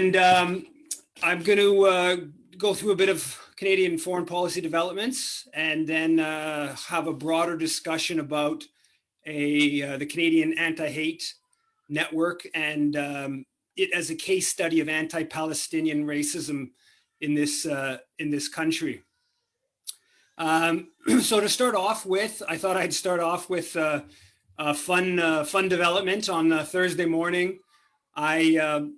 And I'm going to go through a bit of Canadian foreign policy developments, and then have a broader discussion about the Canadian anti-hate network and it as a case study of anti-Palestinian racism in this country. So to start off with, I thought I'd start off with a fun development on Thursday morning. I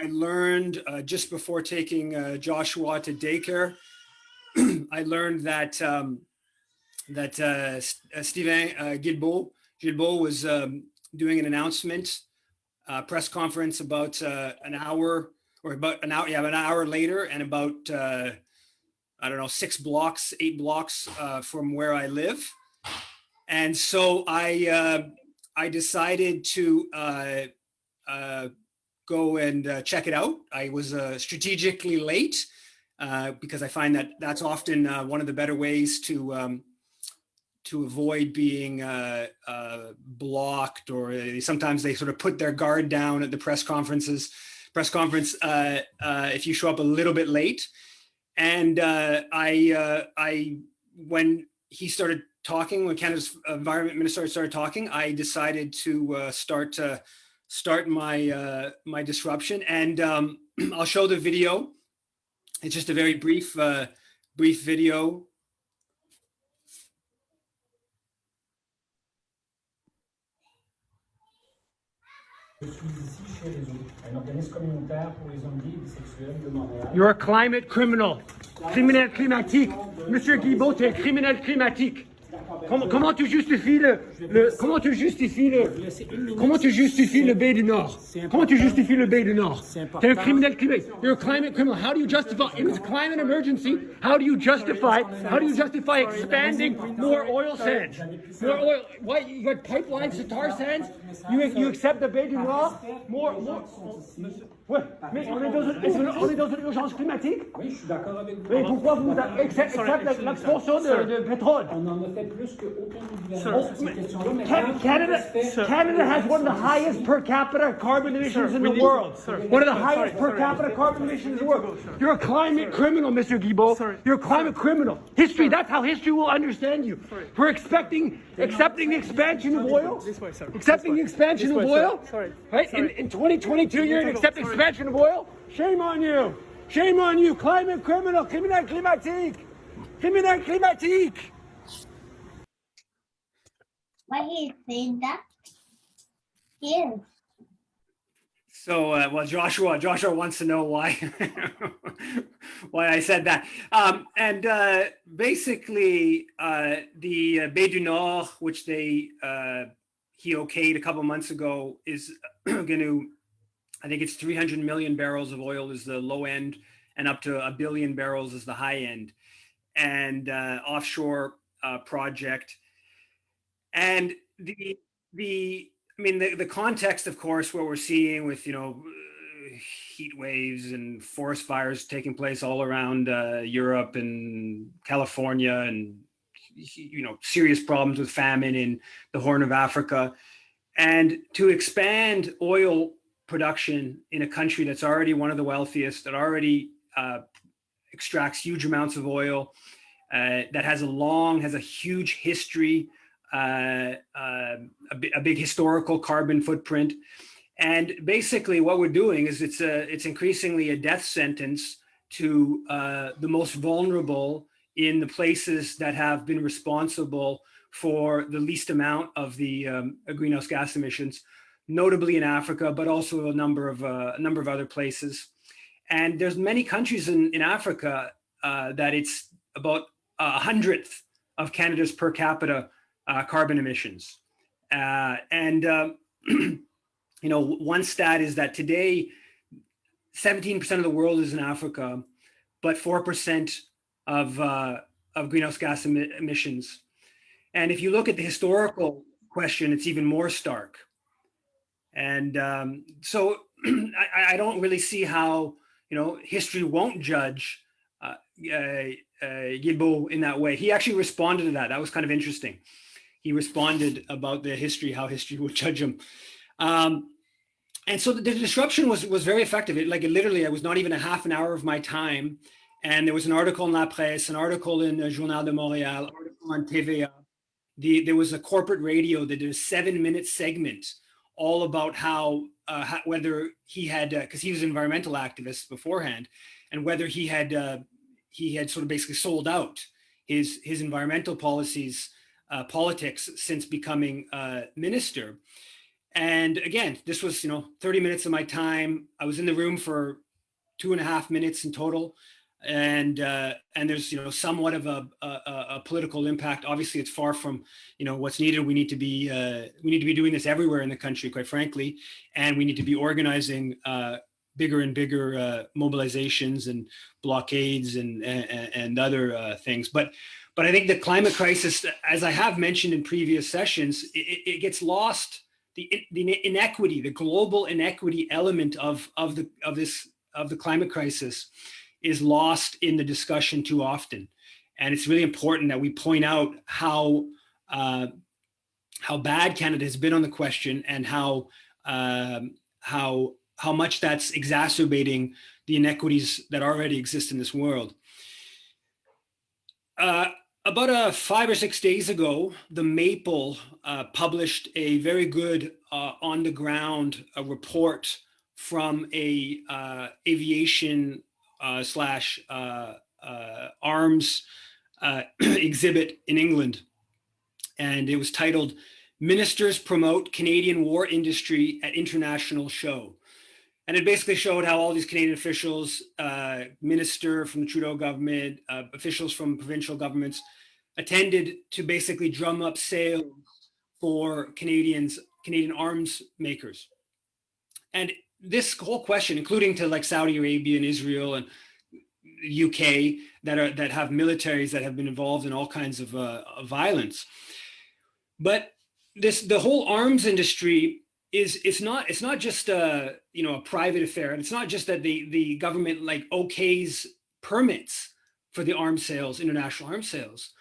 learned just before taking Joshua to daycare, I learned that Stephen Guilbeault was doing an announcement, press conference about an hour later, and about I don't know, 8 blocks from where I live. And so I decided to go and check it out. I was strategically late because I find that that's often one of the better ways to avoid being blocked, or sometimes they sort of put their guard down at the press conference if you show up a little bit late. And when he started talking, when Canada's environment minister started talking, I decided to start my disruption. And I'll show the video. It's just a very brief video. You're a climate criminal. Criminel climatique. Monsieur Guilbeault, tu es un criminel climatique. Comment tu justifies le Baie du Nord? Comment tu justifies le Baie du Nord? T'es un criminel climatique. You're a climate criminal. How do you justify, in this climate emergency, how do you justify expanding more oil sands? More oil, why, you got pipelines to tar sands? You accept the Baie du Nord? More. Ouais, mais on est dans une urgence climatique. Oui, je suis d'accord avec vous. Mais pourquoi vous acceptez l'expansion de pétrole? On en a fait plus qu'aucun gouvernement sur ces questions-là. Canada has one of the highest per capita carbon emissions in the world. One of the highest per capita carbon emissions in the world. You're a climate criminal, Mr. Guilbeault. You're a climate criminal. History, that's how history will understand you. For accepting the expansion of oil? Accepting the expansion of oil? Right? In 2022, you're going to accept expansion of oil? Shame on you. Shame on you. Climate criminal. Criminel climatique. Criminel climatique. Why he said that? Yes. So, well, Joshua wants to know why why I said that. Basically, the Baie du Nord, which he okayed a couple months ago, is going to, I think it's 300 million barrels of oil is the low end, and up to 1 billion barrels is the high end, and offshore project. And the context, of course, what we're seeing with, heat waves and forest fires taking place all around Europe and California, and, serious problems with famine in the Horn of Africa. And to expand oil production in a country that's already one of the wealthiest, that already extracts huge amounts of oil, that has a huge history, a big historical carbon footprint. And basically what we're doing is it's increasingly a death sentence to the most vulnerable in the places that have been responsible for the least amount of the greenhouse gas emissions, notably in Africa, but also a number of other places. And there's many countries in Africa that it's about 100th of Canada's per capita carbon emissions. One stat is that today, 17% of the world is in Africa, but 4% of greenhouse gas emissions. And if you look at the historical question, it's even more stark. And so I don't really see how, history won't judge Guilbeault in that way. He actually responded to that. That was kind of interesting. He responded about how history would judge him. And so the disruption was very effective. It literally, it was not even a half an hour of my time. And there was an article in La Presse, an article in Journal de Montréal, article on TVA. There was a corporate radio that did a 7-minute segment all about whether he had, because he was an environmental activist beforehand, and whether he had sort of basically sold out his environmental politics since becoming minister. And again, this was 30 minutes of my time. I was in the room for 2.5 minutes in total. And there's somewhat of a political impact. Obviously, it's far from what's needed. We need to be doing this everywhere in the country, quite frankly, and we need to be organizing bigger and bigger mobilizations and blockades and other things. But I think the climate crisis, as I have mentioned in previous sessions, it gets lost. The inequity, the global inequity element of the climate crisis is lost in the discussion too often. And it's really important that we point out how bad Canada has been on the question, and how much that's exacerbating the inequities that already exist in this world. About 5 or 6 days ago, the Maple published a very good on-the-ground report from a aviation slash arms exhibit in England. And it was titled, "Ministers Promote Canadian War Industry at International Show." And it basically showed how all these Canadian officials, minister from the Trudeau government, officials from provincial governments, attended to basically drum up sales for Canadian arms makers. And this whole question, including to like Saudi Arabia and Israel and UK that have militaries that have been involved in all kinds of violence. But the whole arms industry it's not just a private affair, and it's not just that the government like okays permits for the arms sales, international arms sales.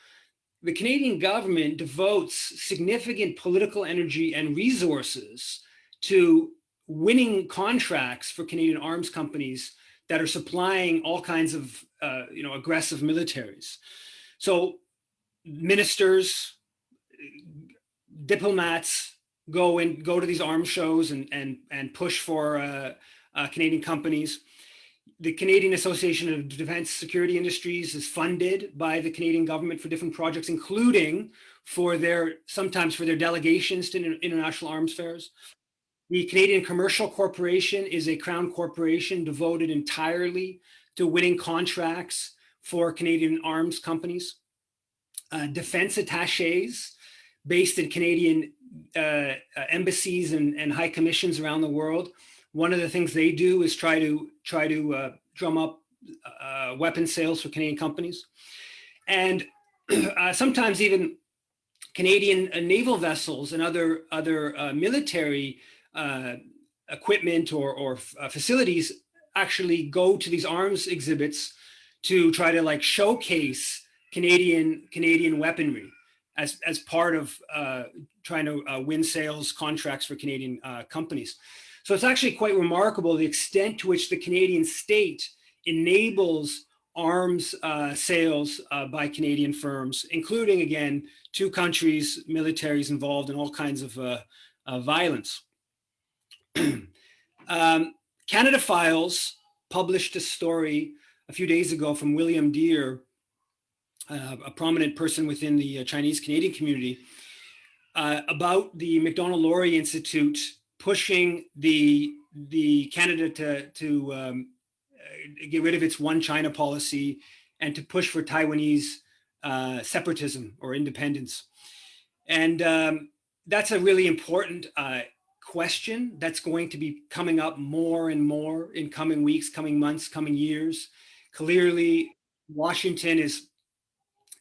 The Canadian government devotes significant political energy and resources to winning contracts for Canadian arms companies that are supplying all kinds of aggressive militaries. So ministers, diplomats go to these arms shows and push for Canadian companies. The Canadian Association of Defence Security Industries is funded by the Canadian government for different projects, including sometimes for their delegations to international arms fairs. The Canadian Commercial Corporation is a Crown corporation devoted entirely to winning contracts for Canadian arms companies. Defense attaches based in Canadian embassies and high commissions around the world. One of the things they do is try to drum up weapon sales for Canadian companies. And sometimes even Canadian naval vessels and other military equipment or facilities actually go to these arms exhibits to try to like showcase Canadian weaponry as part of trying to win sales contracts for Canadian companies. So it's actually quite remarkable the extent to which the Canadian state enables arms sales by Canadian firms, including, again, 2 countries, militaries involved in all kinds of violence. Canada Files published a story a few days ago from William Deere, a prominent person within the Chinese Canadian community, about the Macdonald-Laurier Institute pushing the Canada to get rid of its one China policy and to push for Taiwanese separatism or independence. And that's a really important question that's going to be coming up more and more in coming weeks, coming months, coming years. Clearly, Washington is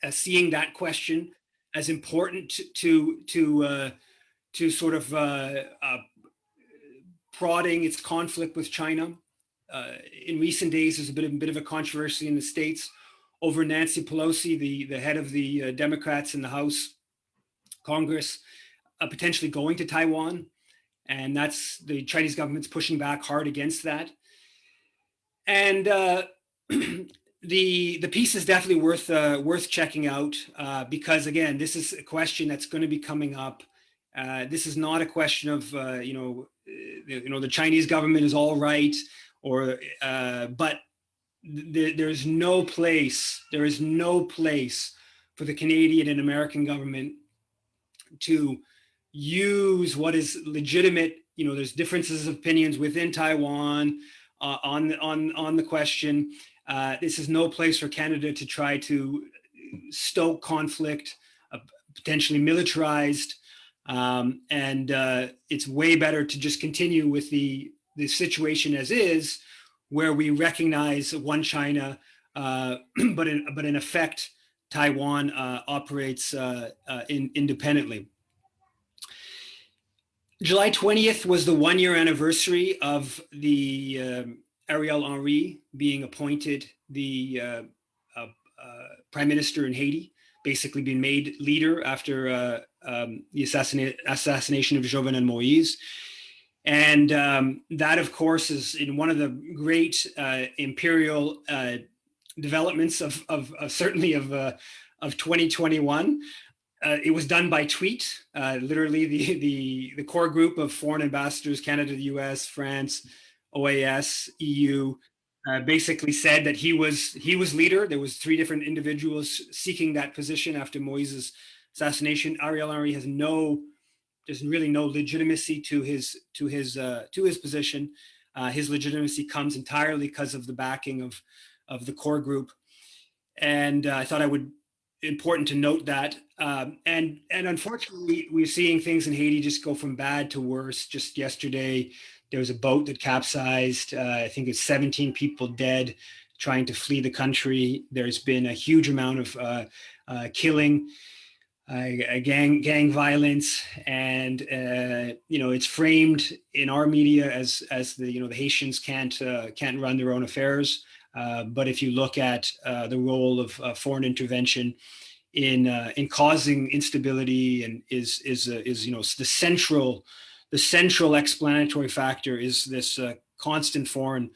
seeing that question as important to sort of prodding its conflict with China. In recent days, there's been a bit of a controversy in the States over Nancy Pelosi, the head of the Democrats in the House, Congress, potentially going to Taiwan. And that's the Chinese government's pushing back hard against that. And the piece is definitely worth checking out because again, this is a question that's going to be coming up. This is not a question of the Chinese government is all right, or but there is no place for the Canadian and American government to use what is legitimate. There's differences of opinions within Taiwan on the question. This is no place for Canada to try to stoke conflict, potentially militarized, and it's way better to just continue with the situation as is, where we recognize one China, but in effect, Taiwan operates independently. July 20th was the 1-year anniversary of the Ariel Henry being appointed the prime minister in Haiti, basically being made leader after the assassination of Jovenel Moïse. And that, of course, is in one of the great imperial developments of certainly of 2021. It was done by tweet. Literally, the core group of foreign ambassadors, Canada, the US, France, OAS, EU, basically said that he was leader. There was 3 different individuals seeking that position after Moise's assassination. Ariel Henry has there's really no legitimacy to his position. His legitimacy comes entirely because of the backing of the core group. And I thought important to note that. And unfortunately, we're seeing things in Haiti just go from bad to worse. Just yesterday, there was a boat that capsized. I think it's 17 people dead trying to flee the country. There's been a huge amount of killing, gang violence, and it's framed in our media as the Haitians can't run their own affairs. But if you look at the role of foreign intervention in causing instability, and is the central explanatory factor is this constant foreign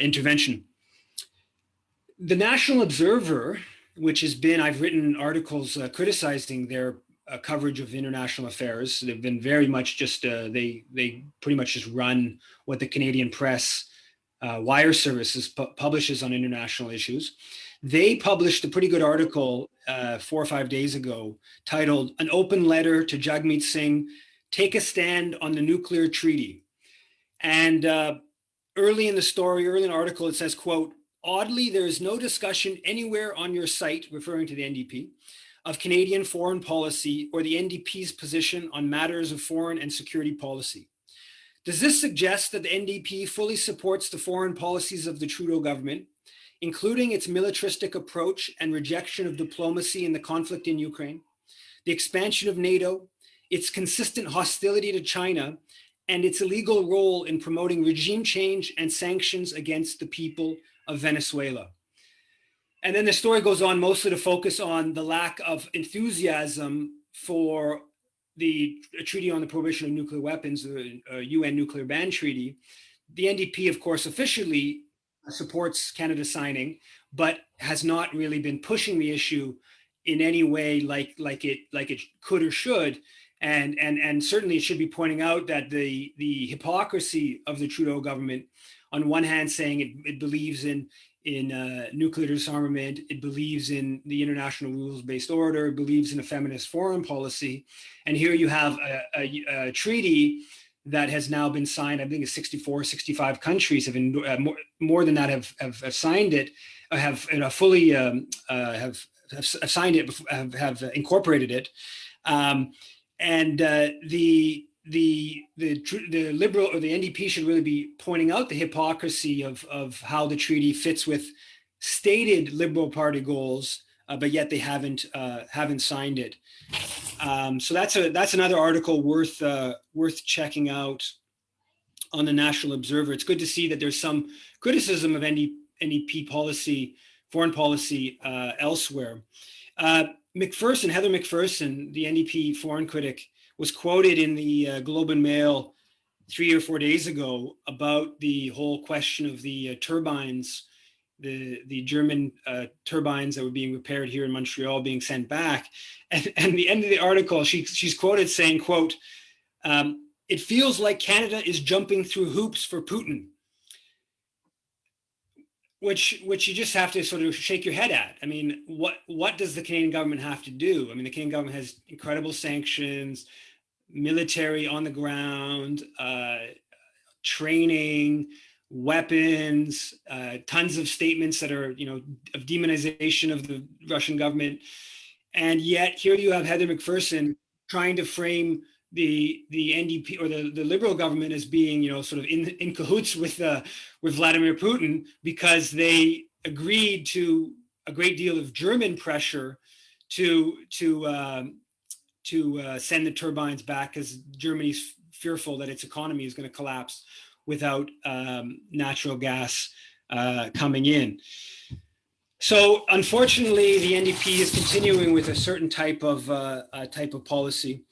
intervention. The National Observer, which I've written articles criticizing their coverage of international affairs. They've been very much just they pretty much just run what the Canadian press wire services publishes on international issues. They published a pretty good article 4 or 5 days ago titled "An Open Letter to Jagmeet Singh, Take a Stand on the Nuclear Treaty." And early in the article, it says, quote, "Oddly, there is no discussion anywhere on your site," referring to the NDP, "of Canadian foreign policy or the NDP's position on matters of foreign and security policy. Does this suggest that the NDP fully supports the foreign policies of the Trudeau government, including its militaristic approach and rejection of diplomacy in the conflict in Ukraine, the expansion of NATO, its consistent hostility to China, and its illegal role in promoting regime change and sanctions against the people of Venezuela?" And then the story goes on mostly to focus on the lack of enthusiasm for the Treaty on the Prohibition of Nuclear Weapons, the UN Nuclear Ban Treaty. The NDP, of course, officially supports Canada signing, but has not really been pushing the issue in any way like it could or should. And certainly it should be pointing out that the hypocrisy of the Trudeau government, on one hand saying it believes in nuclear disarmament, it believes in the international rules-based order, it believes in a feminist foreign policy. And here you have a treaty that has now been signed. I think it's 64, 65 countries have more than that have signed it, have fully have signed it, have incorporated it. And the Liberal or the NDP should really be pointing out the hypocrisy of how the treaty fits with stated Liberal Party goals, but yet they haven't signed it. So that's another article worth checking out on the National Observer. It's good to see that there's some criticism of NDP policy, foreign policy elsewhere. Heather McPherson, the NDP foreign critic, was quoted in the Globe and Mail 3 or 4 days ago about the whole question of the turbines, the German turbines that were being repaired here in Montreal being sent back. And the end of the article, she's quoted saying, quote, "It feels like Canada is jumping through hoops for Putin," which you just have to sort of shake your head at. I mean, what does the Canadian government have to do? I mean, the Canadian government has incredible sanctions, military on the ground, training, weapons, tons of statements that are, of demonization of the Russian government. And yet here you have Heather McPherson trying to frame the NDP or the Liberal government as being, sort of in cahoots with Vladimir Putin, because they agreed to a great deal of German pressure to send the turbines back, because Germany's fearful that its economy is going to collapse without natural gas coming in. So unfortunately, the NDP is continuing with a certain type of policy.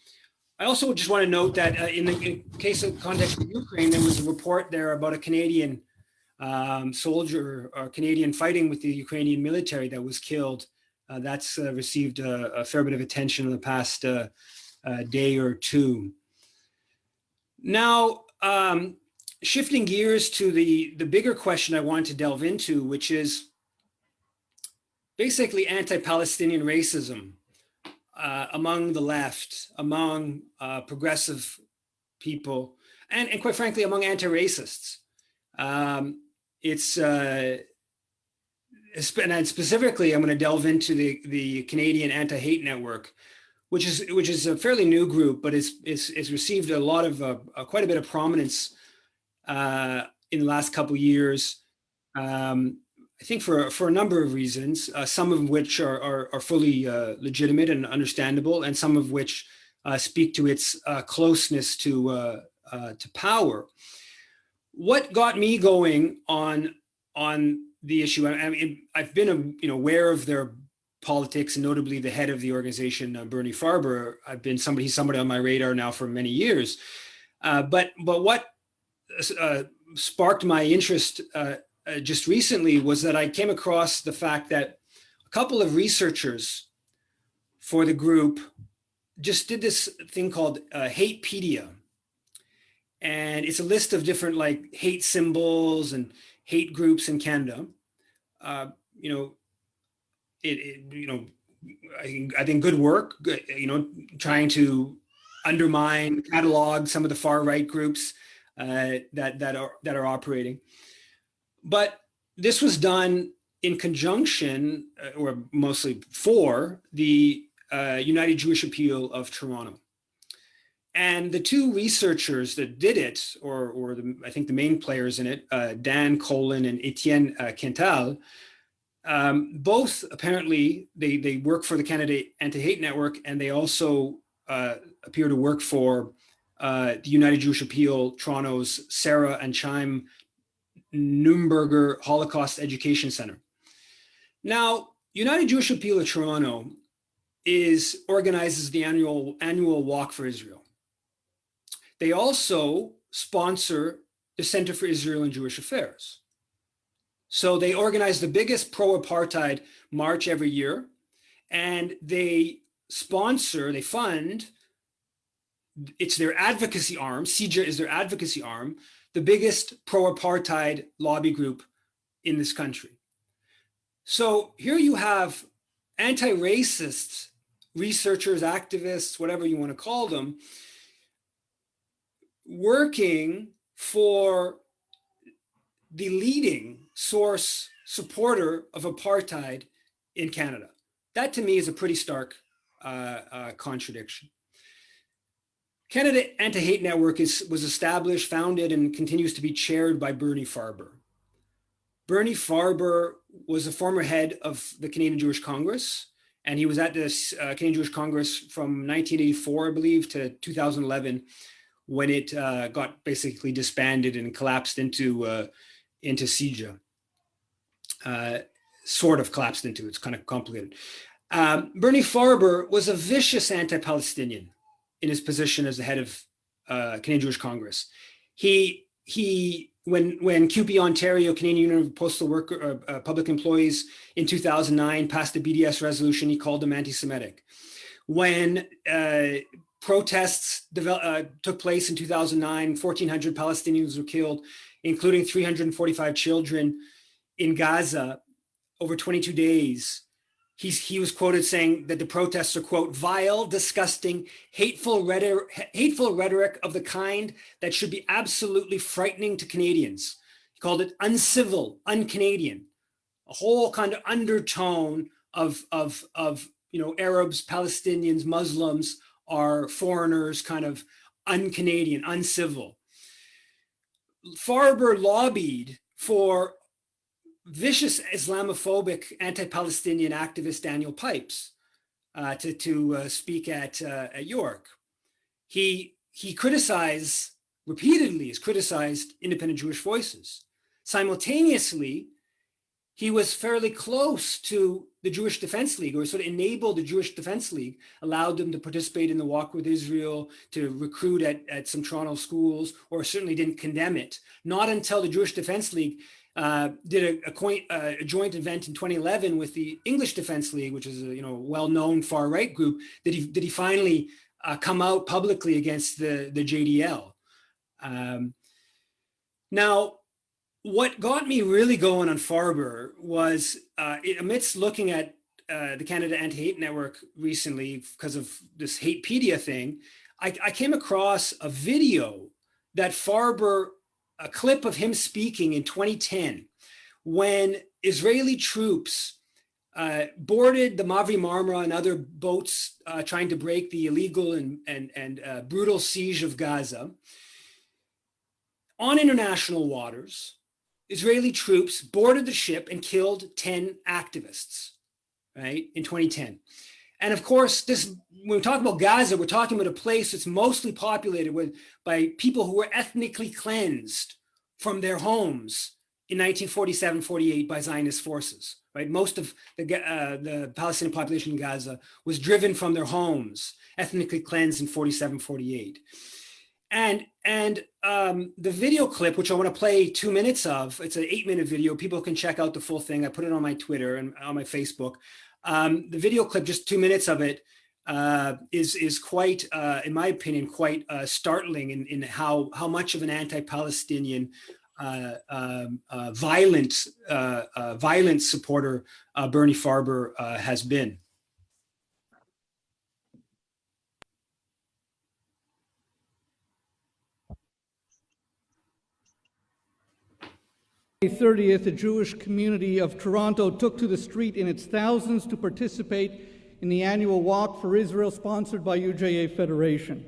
I also just want to note that in the case of context of Ukraine, there was a report there about a Canadian soldier or Canadian fighting with the Ukrainian military that was killed. That's received a fair bit of attention in the past day or two. Now, shifting gears to the bigger question I want to delve into, which is basically anti-Palestinian racism among the left, among progressive people, and quite frankly, among anti-racists. And specifically, I'm going to delve into the Canadian Anti-Hate Network, which is a fairly new group, but it's received a lot of quite a bit of prominence in the last couple of years. I think for a number of reasons, some of which are fully legitimate and understandable, and some of which speak to its closeness to power. What got me going on the issue? I mean, I've been aware of their politics, and notably the head of the organization, Bernie Farber. He's somebody on my radar now for many years. But what sparked my interest just recently was that I came across the fact that a couple of researchers for the group just did this thing called Hatepedia. And it's a list of different hate symbols and hate groups in Canada. I think good work, trying to undermine, catalog some of the far right groups that are operating. But this was done in conjunction, or mostly for, the United Jewish Appeal of Toronto. And the two researchers that did it, I think the main players in it, Dan Colin and Etienne Quintal, both apparently they work for the Canada Anti-Hate Network, and they also appear to work for the United Jewish Appeal Toronto's Sarah and Chaim Nürnberger Holocaust Education Center. Now, United Jewish Appeal of Toronto organizes the annual Walk for Israel. They also sponsor the Center for Israel and Jewish Affairs. So they organize the biggest pro-apartheid march every year, and they fund, it's their advocacy arm, CJA is their advocacy arm, the biggest pro-apartheid lobby group in this country. So here you have anti-racist researchers, activists, whatever you want to call them, working for the leading source supporter of apartheid in Canada. That to me is a pretty stark contradiction. Canada Anti-Hate Network was established, founded, and continues to be chaired by Bernie Farber. Bernie Farber was a former head of the Canadian Jewish Congress, and he was at this Canadian Jewish Congress from 1984, I believe, to 2011, when it got basically disbanded and collapsed into CJA. Sort of collapsed into, it's kind of complicated. Bernie Farber was a vicious anti-Palestinian. in his position as the head of Canadian Jewish Congress. When CUPE Ontario, Canadian Union of Postal Worker, Public Employees in 2009 passed the BDS resolution, he called them anti-Semitic. When protests took place in 2009, 1,400 Palestinians were killed, including 345 children in Gaza over 22 days. He was quoted saying that the protests are, quote, vile, disgusting, hateful rhetoric of the kind that should be absolutely frightening to Canadians. He called it uncivil, un-Canadian, a whole kind of undertone of Arabs, Palestinians, Muslims are foreigners, kind of un-Canadian, uncivil. Farber lobbied for vicious Islamophobic anti-Palestinian activist Daniel Pipes to speak at York. He repeatedly has criticized independent Jewish voices. Simultaneously, he was fairly close to the Jewish Defense League, or sort of enabled the Jewish Defense League, allowed them to participate in the Walk with Israel, to recruit at some Toronto schools, or certainly didn't condemn it. Not until the Jewish Defense League did a joint event in 2011 with the English Defense League, which is a well-known far-right group, did he finally come out publicly against the JDL. Now, what got me really going on Farber was amidst looking at the Canada Anti-Hate Network recently because of this Hatepedia thing, I came across a video that Farber, a clip of him speaking in 2010 when Israeli troops boarded the Mavri Marmara and other boats trying to break the illegal and brutal siege of Gaza. On international waters, Israeli troops boarded the ship and killed 10 activists, right, in 2010. And of course, when we talk about Gaza, we're talking about a place that's mostly populated by people who were ethnically cleansed from their homes in 1947-48 by Zionist forces, right? Most of the Palestinian population in Gaza was driven from their homes, ethnically cleansed in 47-48. And the video clip, which I want to play 2 minutes of, it's an 8-minute video. People can check out the full thing. I put it on my Twitter and on my Facebook. The video clip, just 2 minutes of it, is quite, in my opinion, quite startling in how much of an anti-Palestinian violent supporter Bernie Farber has been. 30th, the Jewish community of Toronto took to the street in its thousands to participate in the annual Walk for Israel sponsored by UJA Federation.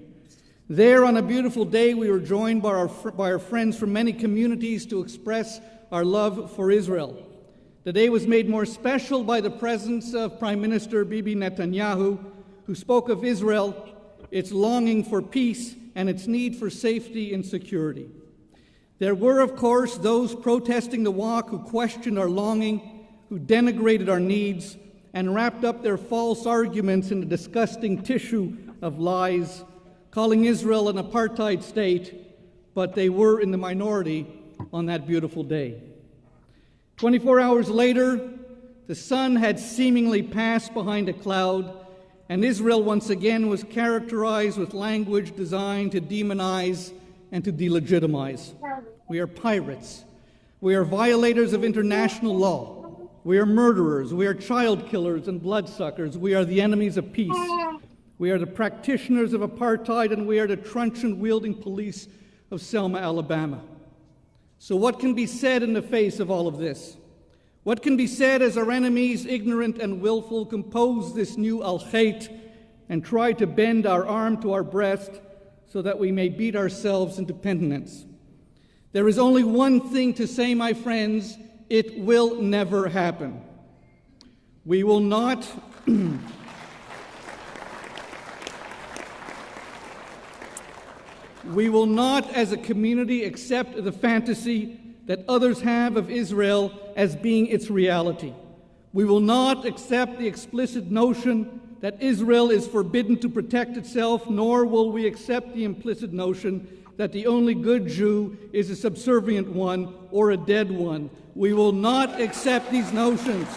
There, on a beautiful day, we were joined by our friends from many communities to express our love for Israel. The day was made more special by the presence of Prime Minister Bibi Netanyahu, who spoke of Israel, its longing for peace, and its need for safety and security. There were, of course, those protesting the walk who questioned our longing, who denigrated our needs, and wrapped up their false arguments in a disgusting tissue of lies, calling Israel an apartheid state, but they were in the minority on that beautiful day. 24 hours later, the sun had seemingly passed behind a cloud, and Israel once again was characterized with language designed to demonize and to delegitimize. We are pirates. We are violators of international law. We are murderers. We are child killers and bloodsuckers. We are the enemies of peace. We are the practitioners of apartheid, and we are the truncheon-wielding police of Selma, Alabama. So what can be said in the face of all of this? What can be said as our enemies, ignorant and willful, compose this new al-Khayt and try to bend our arm to our breast so that we may beat ourselves into penitence? There is only one thing to say, my friends: it will never happen. We will not we will not, as a community, accept the fantasy that others have of Israel as being its reality. We will not accept the explicit notion that Israel is forbidden to protect itself, nor will we accept the implicit notion that the only good Jew is a subservient one or a dead one. We will not accept these notions.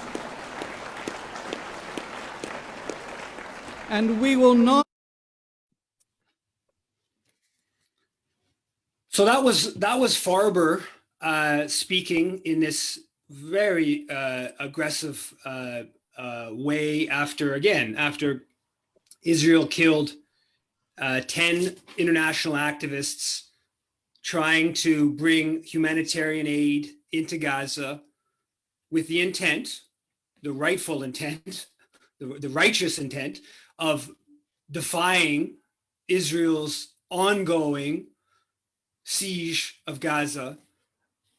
And we will not. So that was Farber speaking in this very aggressive way after Israel killed 10 international activists trying to bring humanitarian aid into Gaza with the intent, the rightful intent, the righteous intent of defying Israel's ongoing siege of Gaza,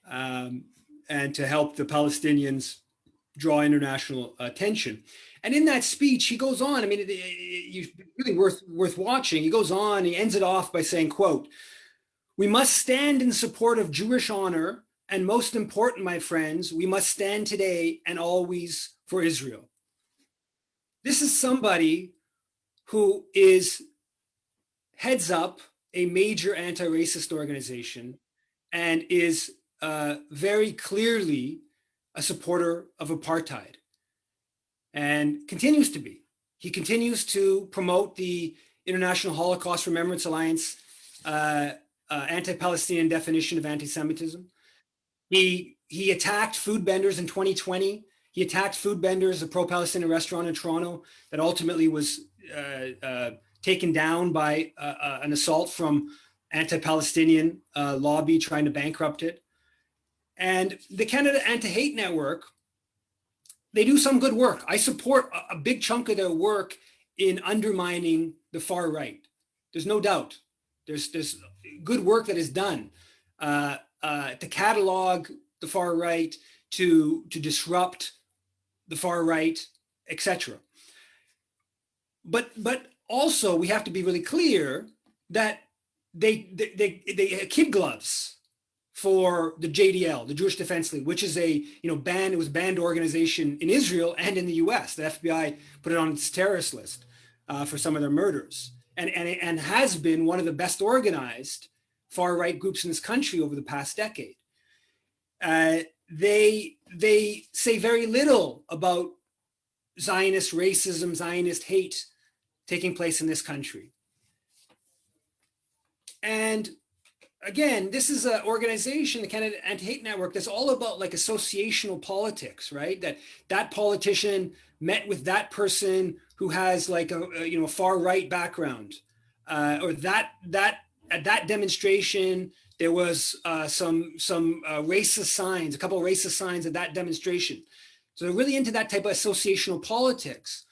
and to help the Palestinians draw international attention. And in that speech, he goes on, I mean, it's really worth watching. He goes on, he ends it off by saying, quote, "We must stand in support of Jewish honor, and most important, my friends, we must stand today and always for Israel." This is somebody who heads up a major anti-racist organization and is very clearly a supporter of apartheid, and continues to be. He continues to promote the International Holocaust Remembrance Alliance anti-Palestinian definition of anti-Semitism. He attacked food vendors in 2020. He attacked food vendors, a pro-Palestinian restaurant in Toronto that ultimately was taken down by an assault from anti-Palestinian lobby trying to bankrupt it. And the Canada Anti-Hate Network, they do some good work. I support a big chunk of their work in undermining the far right. There's no doubt. There's good work that is done to catalog the far right, to disrupt the far right, etc. But also we have to be really clear that they kid gloves for the JDL, the Jewish Defense League, which is a banned organization in Israel and in the US. The FBI put it on its terrorist list for some of their murders, and has been one of the best organized far right groups in this country over the past decade. They say very little about Zionist racism, Zionist hate taking place in this country. And again, this is an organization, the Canada Anti-Hate Network, that's all about like associational politics, right? That politician met with that person who has like a far right background, or that at that demonstration there was some racist signs, a couple of racist signs at that demonstration. So they're really into that type of associational politics,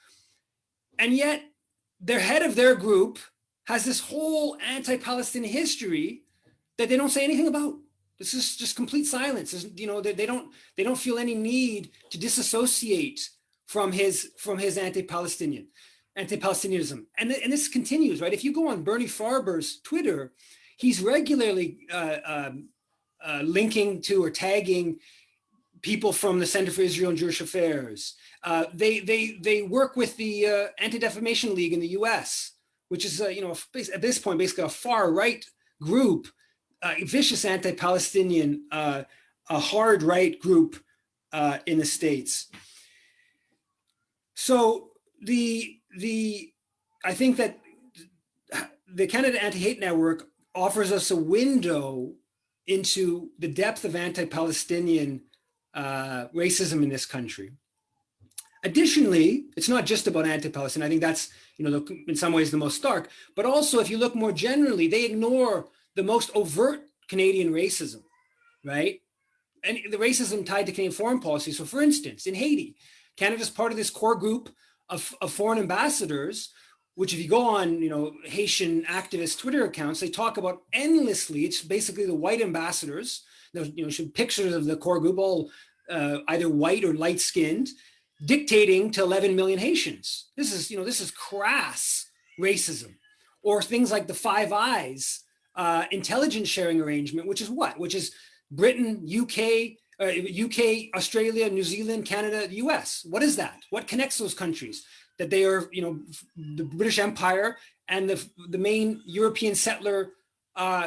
and yet their head of their group has this whole anti-Palestinian history that they don't say anything about. This is just complete silence. They don't feel any need to disassociate from his anti-Palestinianism. And this continues, right? If you go on Bernie Farber's Twitter, he's regularly linking to or tagging people from the Center for Israel and Jewish Affairs. They work with the Anti-Defamation League in the US, which is at this point basically a far right group, vicious anti-Palestinian, a hard right group in the States. So I think that the Canada Anti-Hate Network offers us a window into the depth of anti-Palestinian racism in this country. Additionally, it's not just about anti-Palestinian. I think that's in some ways the most stark, but also if you look more generally, they ignore the most overt Canadian racism, right? And the racism tied to Canadian foreign policy. So for instance, in Haiti, Canada's part of this core group of foreign ambassadors, which if you go on, Haitian activist Twitter accounts, they talk about endlessly. It's basically the white ambassadors. There's pictures of the core group, all either white or light skinned, dictating to 11 million Haitians. This is crass racism. Or things like the Five Eyes intelligence sharing arrangement, which is Britain, UK, Australia, New Zealand, Canada, the US. What is that? What connects those countries? that they are, you know, the British Empire and the main European settler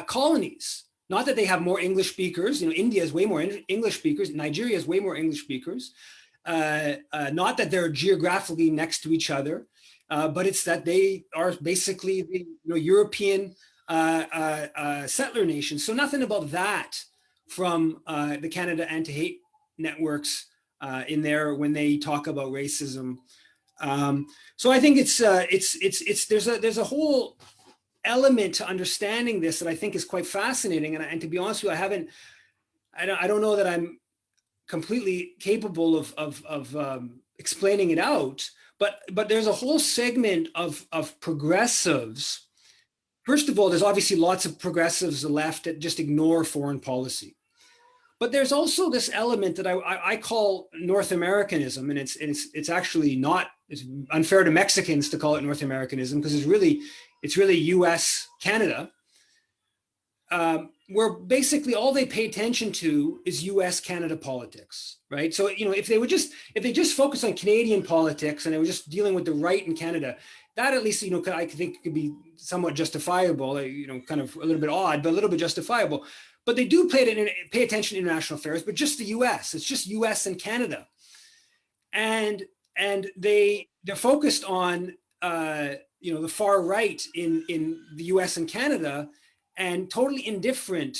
colonies. Not that they have more English speakers. You know, India has way more English speakers. Nigeria has way more English speakers. Not that they're geographically next to each other, but it's that they are basically the, you know, European settler nation. So nothing about that from the Canada Anti-Hate networks in there when they talk about racism. So I think there's a whole element to understanding this that I think is quite fascinating. And to be honest with you, I don't know that I'm completely capable of explaining it out, but there's a whole segment of progressives. First of all, there's obviously lots of progressives left that just ignore foreign policy. But there's also this element that I call North Americanism, and it's actually not, it's unfair to Mexicans to call it North Americanism, because it's really U.S. Canada, where basically all they pay attention to is U.S. Canada politics, right? So, you know, if they just focus on Canadian politics and they were just dealing with the right in Canada, that at least, you know, I think could be somewhat justifiable, you know, kind of a little bit odd, but a little bit justifiable. But they do pay attention to international affairs, but just the U.S. It's just U.S. and Canada, and they're focused on you know, the far right in the U.S. and Canada, and totally indifferent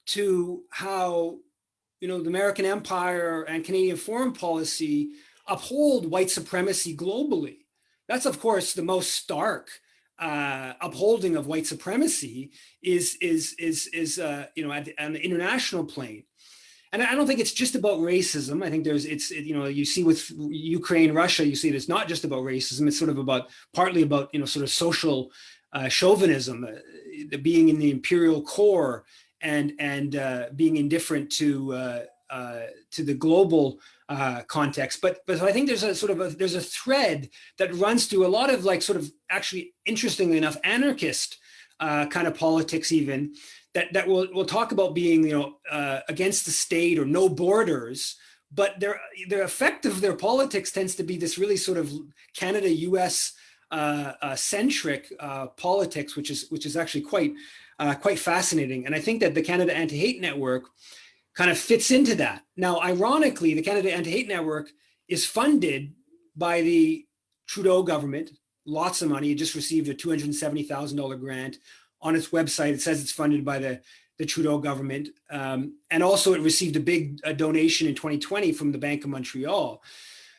to how, you know, the American empire and Canadian foreign policy uphold white supremacy globally. That's, of course, the most stark upholding of white supremacy is you know, on the international plane. And I don't think it's just about racism. I think you know, you see with Ukraine, Russia, you see it's not just about racism. It's sort of partly about, you know, sort of social chauvinism, being in the imperial core and being indifferent to the global context. But I think there's a thread that runs through a lot of, like, sort of, actually, interestingly enough, anarchist kind of politics even, that we'll talk about being, you know, against the state or no borders, but their effect of their politics tends to be this really sort of Canada-US centric politics, which is actually quite fascinating. And I think that the Canada Anti-Hate Network kind of fits into that. Now, ironically, the Canada Anti-Hate Network is funded by the Trudeau government, lots of money. It just received a $270,000 grant. On its website, it says it's funded by the Trudeau government. And also it received a big donation in 2020 from the Bank of Montreal.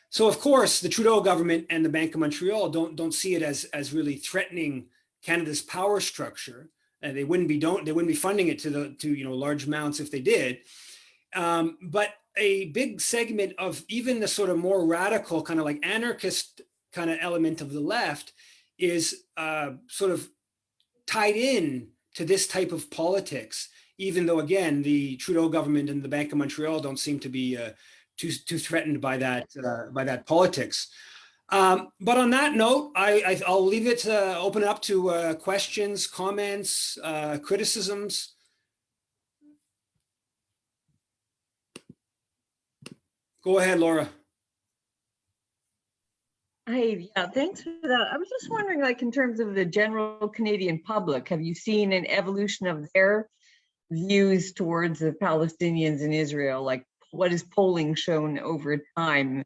So of course, the Trudeau government and the Bank of Montreal don't see it as really threatening Canada's power structure. They wouldn't be funding it to you know, large amounts if they did. But a big segment of even the sort of more radical kind of like anarchist kind of element of the left is sort of tied in to this type of politics, even though, again, the Trudeau government and the Bank of Montreal don't seem to be too threatened by that politics. But on that note, I'll leave it open up to questions, comments, criticisms. Go ahead, Laura. Hey, yeah, thanks for that. I was just wondering, like, in terms of the general Canadian public, have you seen an evolution of their views towards the Palestinians in Israel? Like, what is polling shown over time?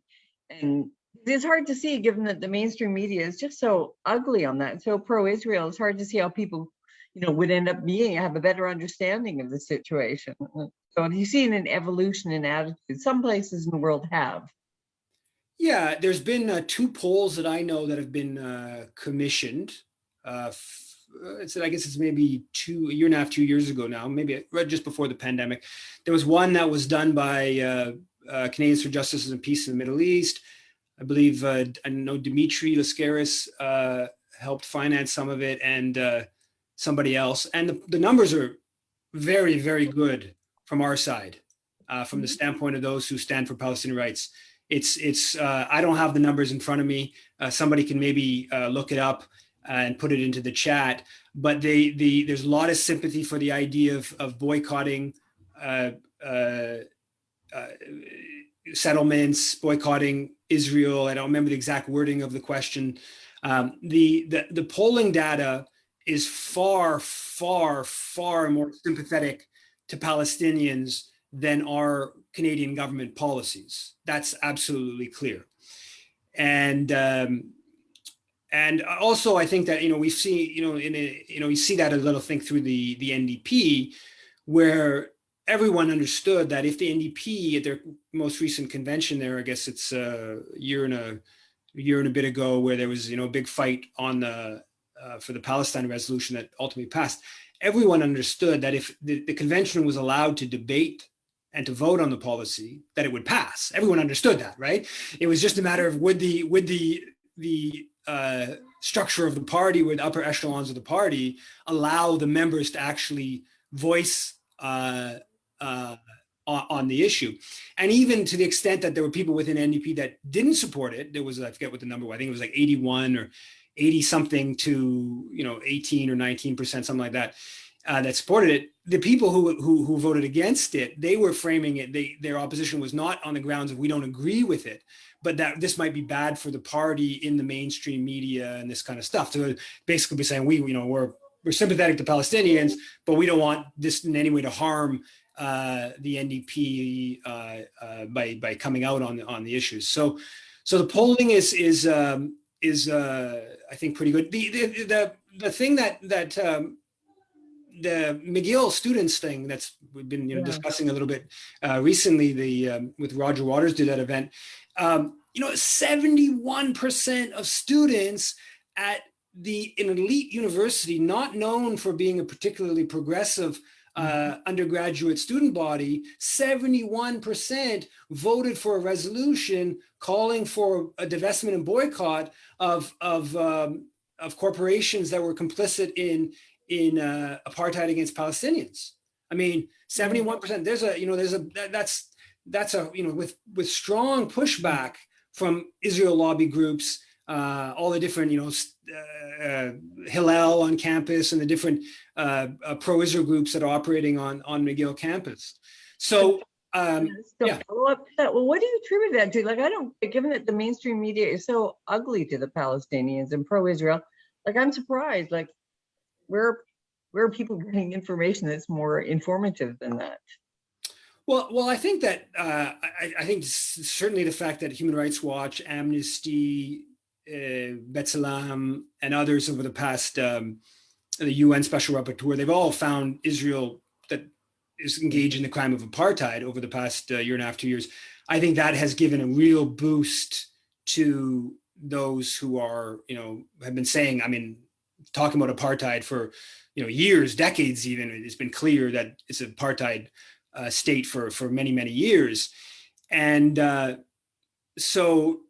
And it's hard to see, given that the mainstream media is just so ugly on that, so pro-Israel. It's hard to see how people, you know, would end up have a better understanding of the situation. So have you seen an evolution in attitude? Some places in the world have. Yeah, there's been 2 polls that I know that have been commissioned. I guess it's maybe a year and a half, 2 years ago now, maybe right just before the pandemic. There was one that was done by Canadians for Justice and Peace in the Middle East. I believe, I know Dimitri Lascaris helped finance some of it, and somebody else. And the numbers are very, very good from our side, from the standpoint of those who stand for Palestinian rights. It's I don't have the numbers in front of me. Somebody can maybe look it up and put it into the chat. But there's a lot of sympathy for the idea of boycotting settlements, boycotting Israel. I don't remember the exact wording of the question. The polling data is far, far, far more sympathetic to Palestinians than our Canadian government policies. That's absolutely clear. And also, I think that we see you see that a little thing through the NDP, where everyone understood that if the NDP at their most recent convention there, I guess it's a year and a bit ago, where there was a big fight on the for the Palestine resolution that ultimately passed. Everyone understood that if the convention was allowed to debate and to vote on the policy, that it would pass. Everyone understood that, right? It was just a matter of would the structure of the party, with upper echelons of the party, allow the members to actually voice on the issue. And even to the extent that there were people within NDP that didn't support it, there was, I forget what the number was, I think it was like 81 or 80 something to 18 or 19%, something like that, that supported it. The people who voted against it, they were framing it, their opposition was not on the grounds of we don't agree with it, but that this might be bad for the party in the mainstream media and this kind of stuff. So basically be saying we're sympathetic to Palestinians, but we don't want this in any way to harm the NDP by coming out on the issues. So the polling is I think pretty good. The thing that the McGill students thing that's we've been discussing a little bit recently, with Roger Waters did that event. 71% of students at an elite university, not known for being a particularly progressive undergraduate student body, 71% voted for a resolution calling for a divestment and boycott of corporations that were complicit in apartheid against Palestinians. I mean, 71%. That's with strong pushback from Israel lobby groups, all the different Hillel on campus and the different pro-Israel groups that are operating on McGill campus. So follow up to that. Well, what do you attribute that to? Like, I don't, given that the mainstream media is so ugly to the Palestinians and pro-Israel, like, I'm surprised. Like, where are people getting information that's more informative than that? Well, I think that I think certainly the fact that Human Rights Watch, Amnesty, B'Tselem, and others over the past, the UN Special Rapporteur, they've all found Israel that is engaged in the crime of apartheid over the past year and a half, 2 years. I think that has given a real boost to those who are, have been saying, talking about apartheid for, years, decades even. It's been clear that it's an apartheid state for many, many years. And so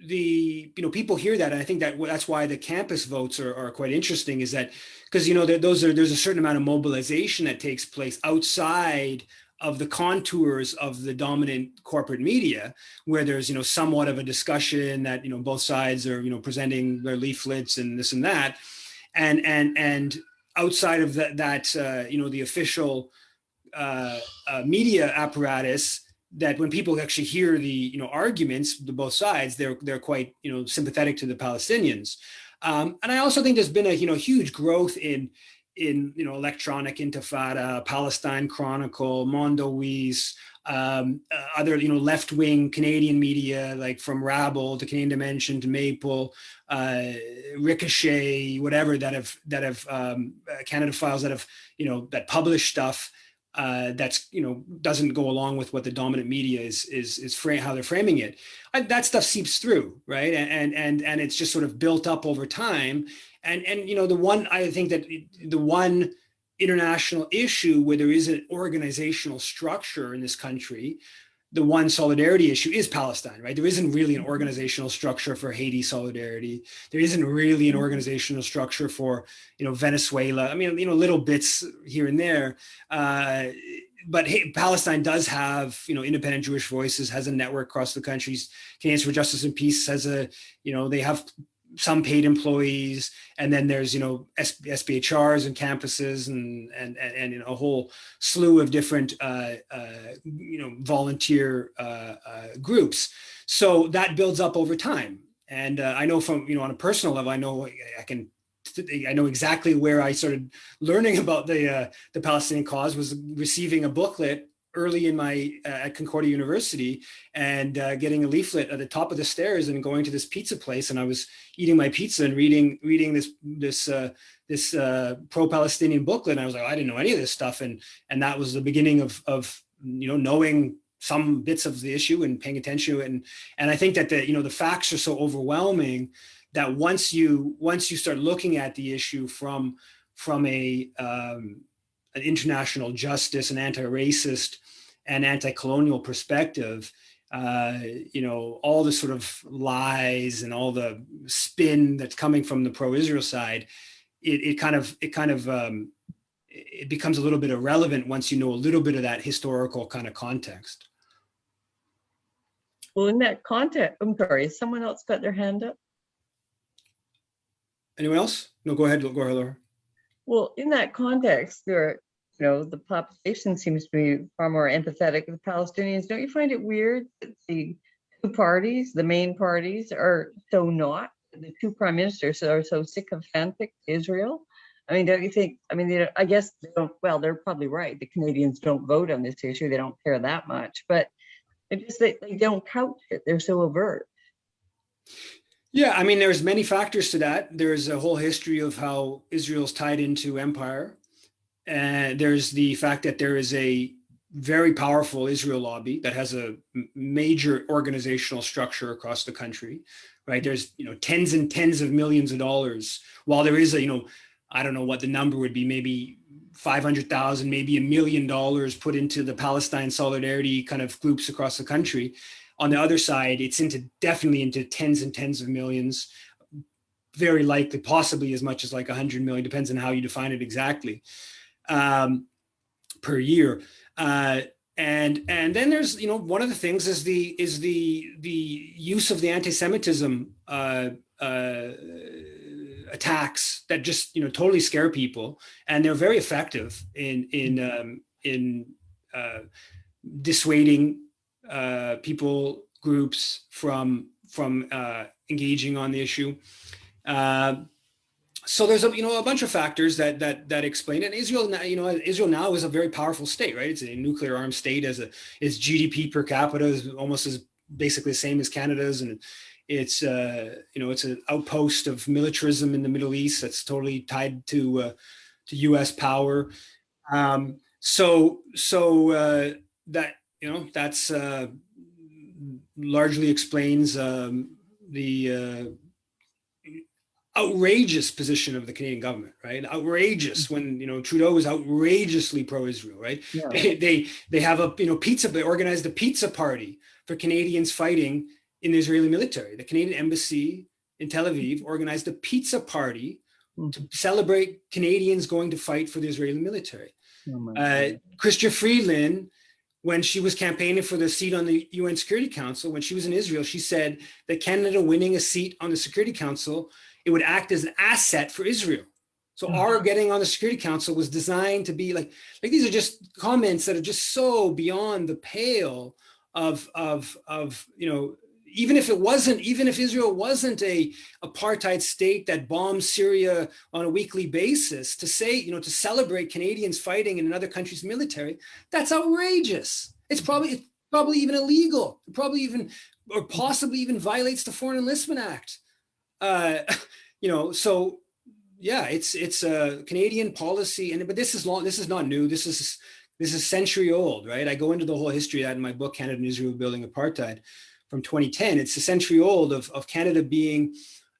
the people hear that, and I think that's why the campus votes are quite interesting, is that because there's a certain amount of mobilization that takes place outside of the contours of the dominant corporate media, where there's somewhat of a discussion that both sides are presenting their leaflets and this and that, and outside of that the official media apparatus, that when people actually hear the arguments to both sides, they're quite sympathetic to the Palestinians. And I also think there's been a huge growth in electronic intifada, Palestine Chronicle, Mondoweiss, other about Canadian media, like from Rabble to Canadian Dimension to Maple, Ricochet, whatever, that have Canada Files that have that publish stuff that's doesn't go along with what the dominant media is how they're framing it. That stuff seeps through, right? And it's just sort of built up over time. And I think that the one international issue where there is an organizational structure in this country, the one solidarity issue is Palestine, right? There isn't really an organizational structure for Haiti solidarity. There isn't really an organizational structure for, Venezuela. Little bits here and there. But Palestine does have, independent Jewish voices, has a network across the countries. Canadians for Justice and Peace has they have some paid employees, and then there's, you know, SBHRs and campuses and you know, a whole slew of different you know, volunteer groups. So that builds up over time. And I know from, you know, on a personal level, I know exactly where I started learning about the Palestinian cause was receiving a booklet early in my at Concordia University, and getting a leaflet at the top of the stairs and going to this pizza place, and I was eating my pizza and reading this pro-Palestinian booklet, and I was like, I didn't know any of this stuff, and that was the beginning of you know, knowing some bits of the issue and paying attention, and I think that the, you know, the facts are so overwhelming that once you start looking at the issue from an international justice and anti-racist and anti-colonial perspective, you know, all the sort of lies and all the spin that's coming from the pro-Israel side, it becomes a little bit irrelevant once you know a little bit of that historical kind of context. Well, in that context, I'm sorry, has someone else got their hand up? Anyone else? No, go ahead, Laura. Well, in that context, there, you know, the population seems to be far more empathetic with the Palestinians. Don't you find it weird that the two parties, the main parties, are so not? The two prime ministers are so sycophantic to Israel. I mean, don't you think? I mean, I guess they don't. Well, they're probably right. The Canadians don't vote on this issue; they don't care that much. But it just they don't couch it. They're so overt. Yeah, I mean, there's many factors to that. There's a whole history of how Israel's tied into empire. And there's the fact that there is a very powerful Israel lobby that has a major organizational structure across the country, right? There's, you know, tens and tens of millions of dollars. While there is a, you know, I don't know what the number would be, maybe 500,000, maybe $1 million put into the Palestine solidarity kind of groups across the country. On the other side, it's definitely into tens and tens of millions, very likely, possibly as much as like 100 million, depends on how you define it exactly, per year. And then there's, you know, one of the things is the use of the anti-Semitism attacks that just, you know, totally scare people, and they're very effective in dissuading people, groups from engaging on the issue. So there's a, you know, a bunch of factors that explain it. Israel, you know, Israel now is a very powerful state, right? It's a nuclear armed state. Its GDP per capita is almost as basically the same as Canada's, and it's you know, it's an outpost of militarism in the Middle East that's totally tied to U.S. power. So that, you know, that's largely explains the outrageous position of the Canadian government, right? Outrageous when, you know, Trudeau is outrageously pro-Israel, right? Yeah. They have a, you know, they organized a pizza party for Canadians fighting in the Israeli military. The Canadian embassy in Tel Aviv organized a pizza party to celebrate Canadians going to fight for the Israeli military. Chrystia Freeland, when she was campaigning for the seat on the UN Security Council, when she was in Israel, she said that Canada winning a seat on the Security Council, it would act as an asset for Israel. So our getting on the Security Council was designed to be like these are just comments that are just so beyond the pale of you know, even if Israel wasn't a apartheid state that bombs Syria on a weekly basis, to say, you know, to celebrate Canadians fighting in another country's military, that's outrageous. It's probably even illegal. Or possibly even violates the Foreign Enlistment Act. You know, so yeah, it's a Canadian policy, but this is not new. This is century old, right? I go into the whole history of that in my book, Canada and Israel Building Apartheid, from 2010. It's a century old of Canada being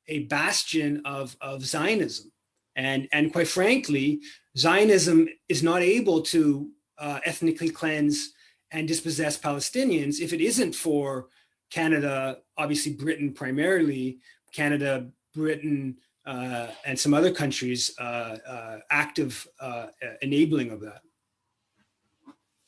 a bastion of Zionism. And quite frankly, Zionism is not able to ethnically cleanse and dispossess Palestinians if it isn't for Canada, obviously Britain primarily, Canada, Britain, and some other countries active enabling of that.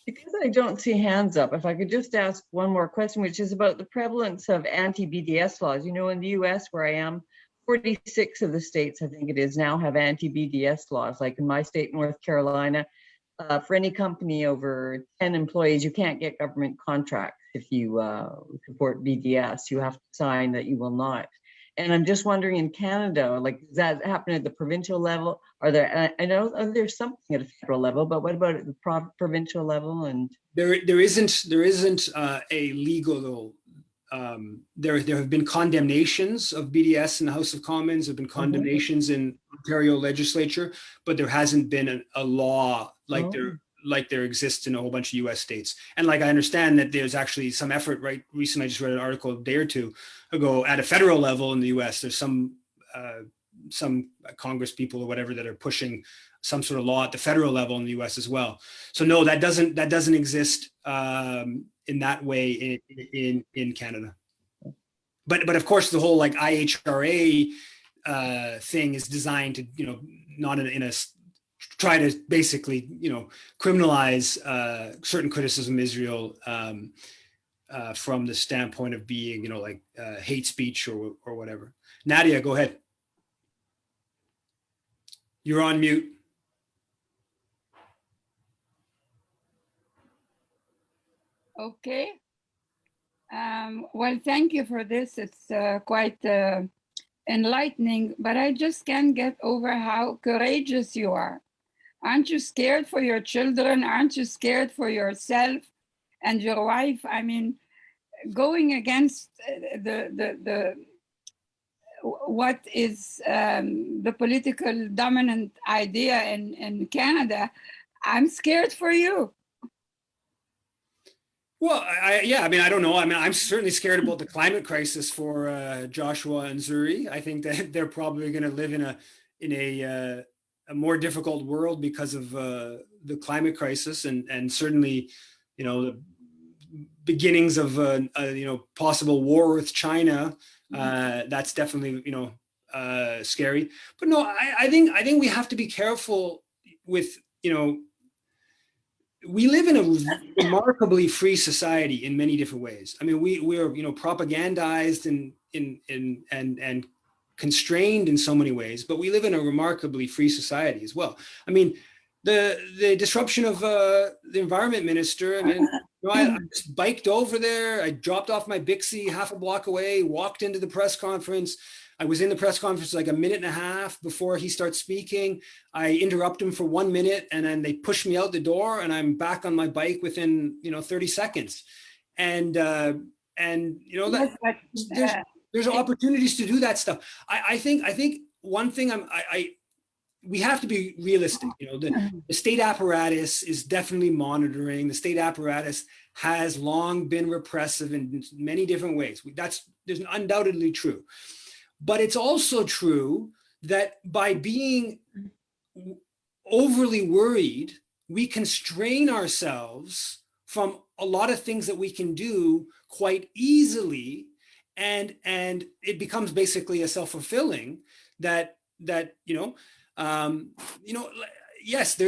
Because I don't see hands up, if I could just ask one more question, which is about the prevalence of anti-BDS laws. You know, in the US where I am, 46 of the states, I think it is now, have anti-BDS laws. Like in my state, North Carolina, for any company over 10 employees, you can't get government contracts if you support BDS. You have to sign that you will not. And I'm just wondering, in Canada, like, does that happen at the provincial level? Are there, I know there's something at a federal level, but what about at the provincial level? And there isn't a legal. There have been condemnations of BDS in the House of Commons. There have been condemnations in Ontario legislature, but there hasn't been a law like there exists in a whole bunch of U.S. states. And like I understand that there's actually some effort. Right, recently I just read an article a day or two ago at a federal level in the U.S. There's some Congress people or whatever that are pushing some sort of law at the federal level in the U.S. as well. So no, that doesn't exist in that way in Canada. But of course the whole like IHRA thing is designed to, you know, not in a try to basically, you know, criminalize certain criticism of Israel from the standpoint of being, you know, like hate speech or whatever. Nadia, go ahead. You're on mute. Okay. Well, thank you for this. It's quite enlightening, but I just can't get over how courageous you are. Aren't you scared for your children? Aren't you scared for yourself and your wife? I mean, going against what is the political dominant idea in Canada, I'm scared for you. Well, I mean, I don't know. I mean, I'm certainly scared about the climate crisis for Joshua and Zuri. I think that they're probably going to live in a more difficult world because of the climate crisis, and certainly, you know, the beginnings of you know, possible war with China. That's definitely, you know, scary. But no, I think we have to be careful with, you know, we live in a remarkably free society in many different ways. I mean, we're, you know, propagandized and constrained in so many ways, but we live in a remarkably free society as well. I mean, the disruption of the environment minister, I mean, you know, I just biked over there. I dropped off my Bixie half a block away, walked into the press conference. I was in the press conference like a minute and a half before he starts speaking. I interrupt him for 1 minute, and then they push me out the door, and I'm back on my bike within, you know, 30 seconds. And you know, that there's opportunities to do that stuff. I think one thing we have to be realistic. You know, the state apparatus is definitely monitoring. The state apparatus has long been repressive in many different ways. There's undoubtedly true. But it's also true that by being overly worried, we constrain ourselves from a lot of things that we can do quite easily, and it becomes basically a self-fulfilling that you know, yes,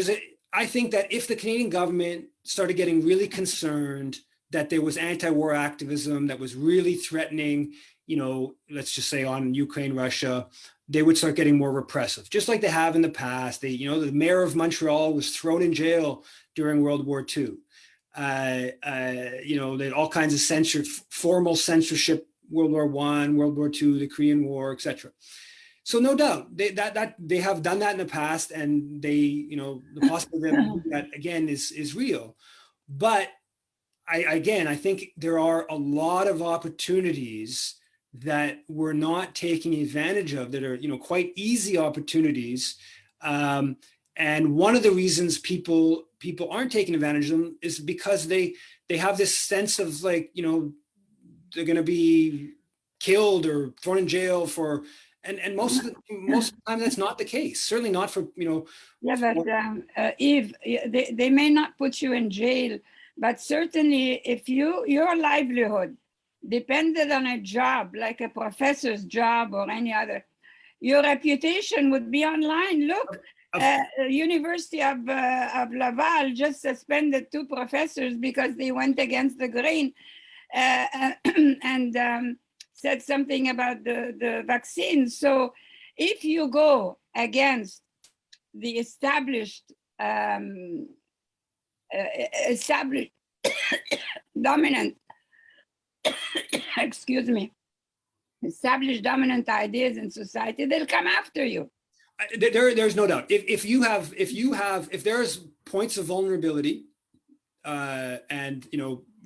I think that if the Canadian government started getting really concerned that there was anti-war activism that was really threatening, you know, let's just say on Ukraine, Russia, they would start getting more repressive, just like they have in the past. You know, the mayor of Montreal was thrown in jail during World War II. You know, they had all kinds of formal censorship, World War I, World War II, the Korean War, etc. So no doubt they have done that in the past, and they, you know, the possibility of doing that again is real. But I think there are a lot of opportunities that we're not taking advantage of that are, you know, quite easy opportunities. And one of the reasons people aren't taking advantage of them is because they have this sense of, like, you know, they're going to be killed or thrown in jail for, and most of the time that's not the case. Certainly not for, you know. Yeah, but Yves, they may not put you in jail, but certainly if your livelihood depended on a job, like a professor's job or any other, your reputation would be online. Look, University of Laval just suspended 2 professors because they went against the grain. And said something about the vaccine. So if you go against the established dominant, excuse me, established dominant ideas in society, they'll come after you. There's no doubt. If there's points of vulnerability, and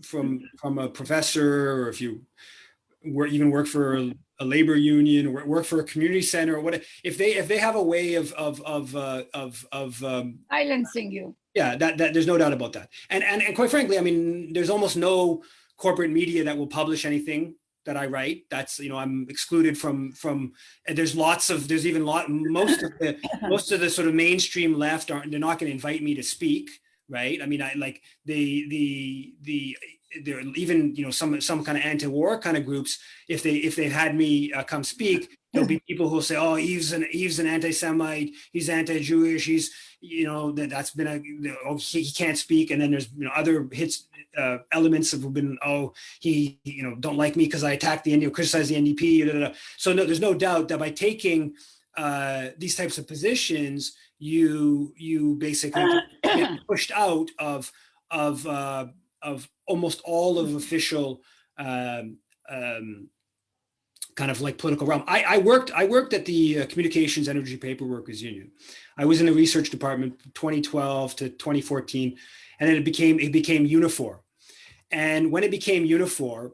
from a professor, or if you even work for a labor union, or work for a community center, or whatever, if they have a way of Silencing you. yeah, that there's no doubt about that. And quite frankly, I mean, there's almost no corporate media that will publish anything that I write. That's, I'm excluded from, there's most of the sort of mainstream left they're not going to invite me to speak. Right. I mean, there are even, some kind of anti-war kind of groups. If they've had me come speak, there'll be people who'll say, "Oh, Yves an anti-Semite. He's anti-Jewish. He's, that's been he can't speak." And then there's other elements have been, "Oh, he don't like me because I attacked the NDP, criticized the NDP." So no, there's no doubt that by taking these types of positions, you basically get pushed out of almost all of official kind of like political realm. I worked at the Communications Energy Paperworkers Union. I was in the research department 2012 to 2014, and then it became Unifor. And when it became Unifor,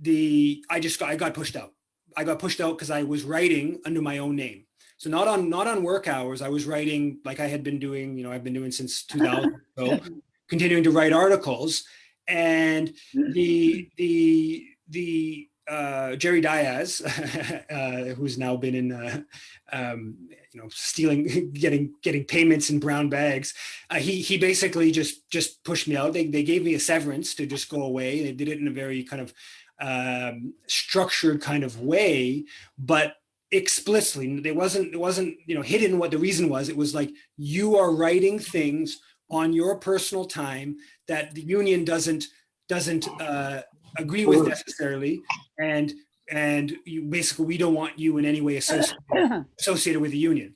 I got pushed out. I got pushed out because I was writing under my own name. So not on work hours. I was writing like I had been doing, I've been doing since 2000. So continuing to write articles, and the Jerry Diaz, who's now been in, stealing, getting payments in brown bags. He basically just pushed me out. They gave me a severance to just go away. They did it in a very kind of structured kind of way, but explicitly, it wasn't hidden what the reason was. It was like, you are writing things on your personal time that the union doesn't agree with necessarily, and you basically, we don't want you in any way associated with the union.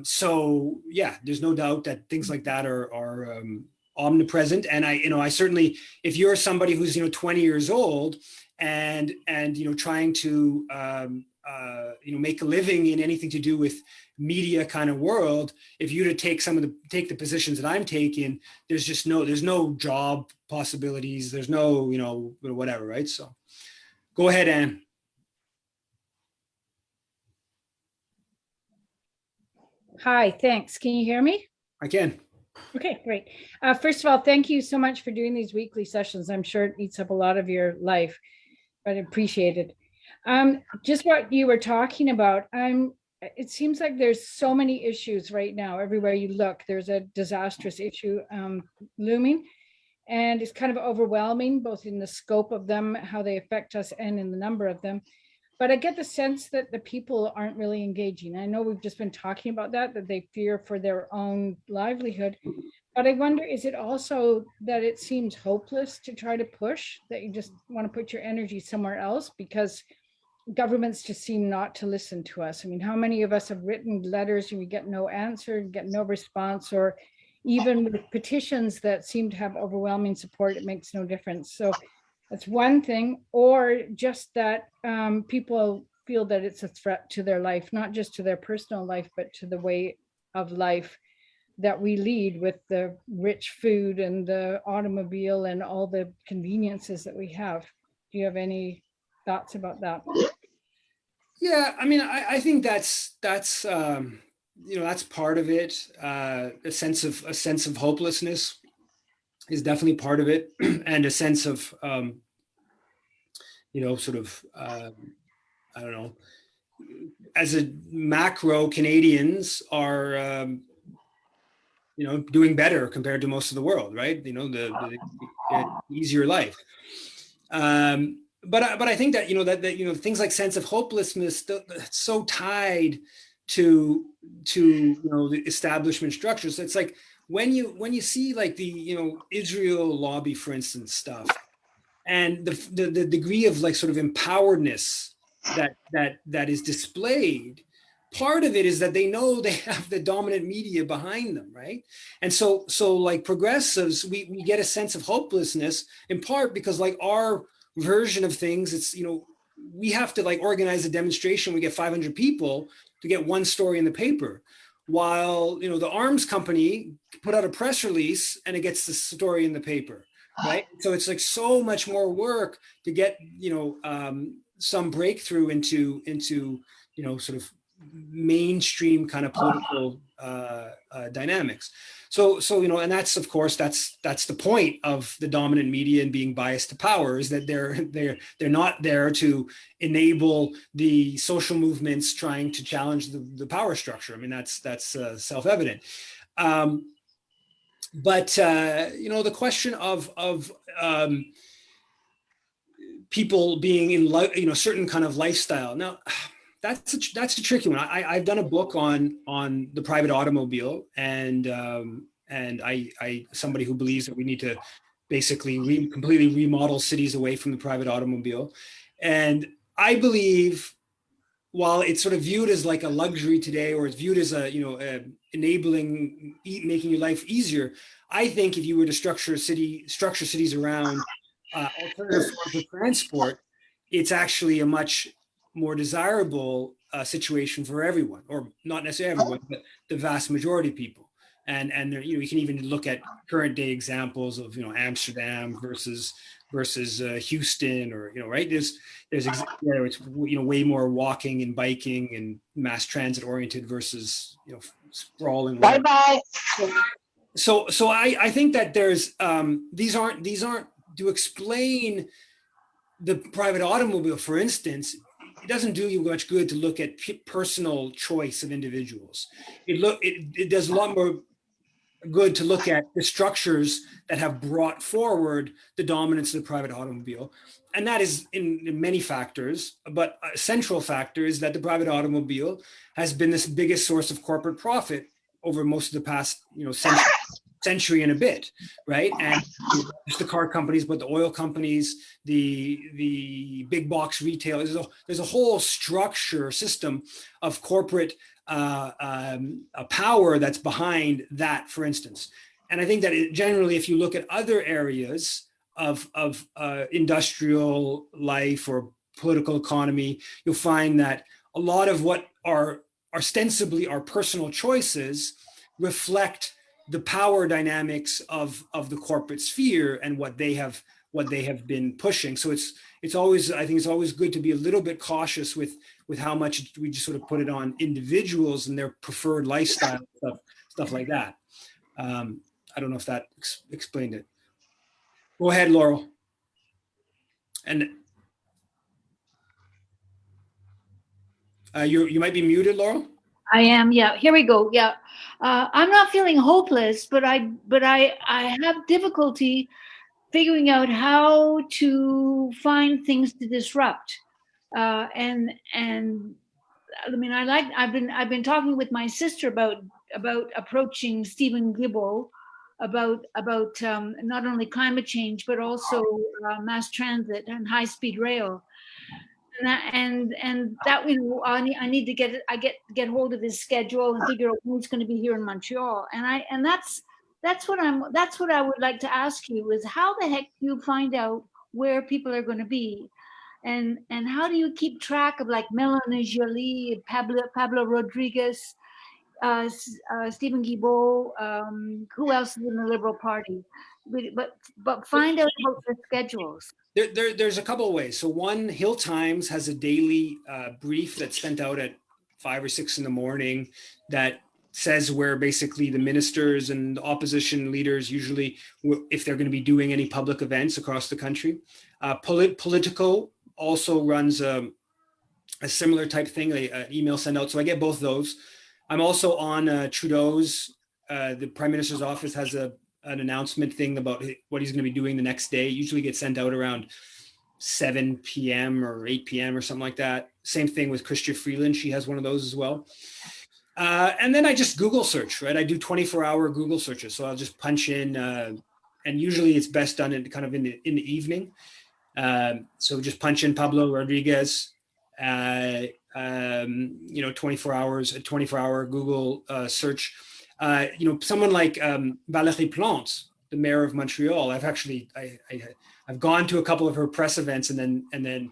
So yeah, there's no doubt that things like that are omnipresent. And I certainly, if you're somebody who's 20 years old and trying to make a living in anything to do with media kind of world, if you to take the positions that I'm taking, there's no job possibilities. There's no, whatever. Right. So go ahead, Anne. Hi, thanks. Can you hear me? I can. Okay, great. First of all, thank you so much for doing these weekly sessions. I'm sure it eats up a lot of your life, but I appreciate it. Just what you were talking about, it seems like there's so many issues right now. Everywhere you look, there's a disastrous issue looming, and it's kind of overwhelming, both in the scope of them, how they affect us, and in the number of them. But I get the sense that the people aren't really engaging. I know we've just been talking about that they fear for their own livelihood. But I wonder, is it also that it seems hopeless to try to push, that you just want to put your energy somewhere else because governments just seem not to listen to us? I mean, how many of us have written letters and we get no answer, get no response, or even with petitions that seem to have overwhelming support, it makes no difference. So that's one thing. Or just that people feel that it's a threat to their life, not just to their personal life, but to the way of life that we lead, with the rich food and the automobile and all the conveniences that we have. Do you have any thoughts about that? Yeah, I mean, I think that's that's part of it. A sense of hopelessness is definitely part of it, and a sense of I don't know, as a macro, Canadians are doing better compared to most of the world, right? The easier life. But I think that that things like sense of hopelessness, that's so tied to the establishment structures. It's like when you see like the Israel lobby, for instance, stuff, and the degree of like sort of empoweredness that is displayed. Part of it is that they know they have the dominant media behind them, right? And so like progressives, we get a sense of hopelessness in part because like our version of things, it's, you know, we have to like organize a demonstration. We get 500 people to get one story in the paper, while, you know, the arms company put out a press release and it gets the story in the paper, right? So it's like so much more work to get, you know, some breakthrough into, you know, sort of mainstream kind of political dynamics. So you know, and that's, of course, that's the point of the dominant media and being biased to power, is that they're not there to enable the social movements trying to challenge the power structure. I mean, that's self-evident. But you know, the question of people being in, you know, certain kind of lifestyle. Now, that's a tricky one. I've done a book on the private automobile, and I somebody who believes that we need to basically completely remodel cities away from the private automobile. And I believe, while it's sort of viewed as like a luxury today, or it's viewed as a, you know, enabling, making your life easier, I think if you were to structure cities around alternative forms of transport, it's actually a much more desirable situation for everyone, or not necessarily everyone, but the vast majority of people. And there, you know, you can even look at current day examples of, you know, Amsterdam versus Houston, or, you know, right, there's where it's, you know, way more walking and biking and mass transit oriented versus, you know, sprawling. Bye bye. So I think that there's these aren't to explain the private automobile, for instance. It doesn't do you much good to look at personal choice of individuals. It does a lot more good to look at the structures that have brought forward the dominance of the private automobile. And that is in many factors, but a central factor is that the private automobile has been this biggest source of corporate profit over most of the past, you know, century and a bit, right? And just the car companies, but the oil companies, the big box retailers, there's a whole system of corporate power that's behind that, for instance. And I think that generally, if you look at other areas of industrial life or political economy, you'll find that a lot of what are ostensibly our personal choices reflect the power dynamics of the corporate sphere and what they have been pushing. So it's always, I think it's always good to be a little bit cautious with how much we just sort of put it on individuals and their preferred lifestyle, stuff like that. I don't know if that explained it. Go ahead, Laurel. And you might be muted, Laurel. I am. Yeah. Here we go. Yeah. I'm not feeling hopeless, but I have difficulty figuring out how to find things to disrupt. And I mean, I've been talking with my sister about approaching Stephen Guilbeault about not only climate change but also mass transit and high speed rail. And that, you know, I need to get hold of his schedule and figure out who's going to be here in Montreal. And that's what I would like to ask you is how the heck do you find out where people are going to be, and how do you keep track of like Melanie Joly, Pablo Rodriguez, Stephen Guilbeault, who else is in the Liberal Party, but find out about their schedules. There's a couple of ways. So one, Hill Times has a daily brief that's sent out at 5 or 6 in the morning that says where basically the ministers and the opposition leaders, usually if they're going to be doing any public events across the country. Politico also runs a similar type thing, an email send out. So I get both those. I'm also on Trudeau's, the Prime Minister's office has an announcement thing about what he's going to be doing the next day. It usually gets sent out around 7 p.m. or 8 p.m. or something like that. Same thing with Chrystia Freeland. She has one of those as well. And then I just Google search, right? I do 24-hour Google searches. So I'll just punch in, and usually it's best done in the evening. So just punch in Pablo Rodriguez, 24 hours, a 24-hour Google search. Someone like Valérie Plante, the mayor of Montreal. I've gone to a couple of her press events and then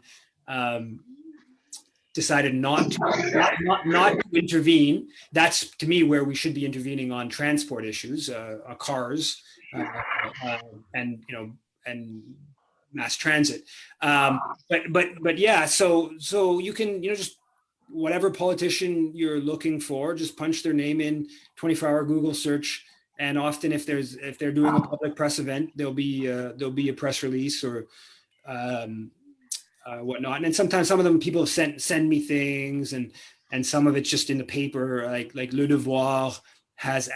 decided not to intervene. That's to me where we should be intervening on transport issues, cars, and mass transit. But yeah, so you can just whatever politician you're looking for, just punch their name in 24-hour Google search. And often if they're doing a public press event, there'll be a press release or whatnot. And then sometimes some of them people send me things, and some of it's just in the paper, like Le Devoir has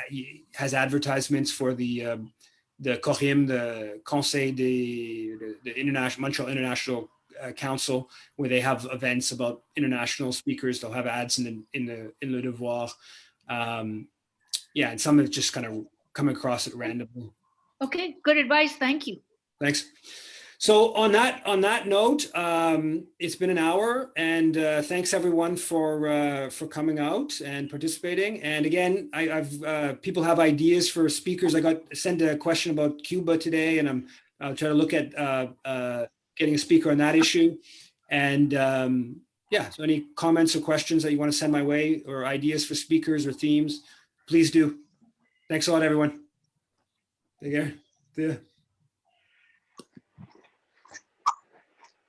advertisements for the CORIM, the Conseil the Montreal International Council, where they have events about international speakers. They'll have ads in Le Devoir. And some have just kind of come across it randomly. Okay, good advice. Thank you. Thanks. So on that note, it's been an hour, and thanks everyone for coming out and participating. And again, I've people have ideas for speakers. I got sent a question about Cuba today, and I'll try to look at getting a speaker on that issue. And so any comments or questions that you want to send my way, or ideas for speakers or themes, please do. Thanks a lot, everyone. Take care. See ya.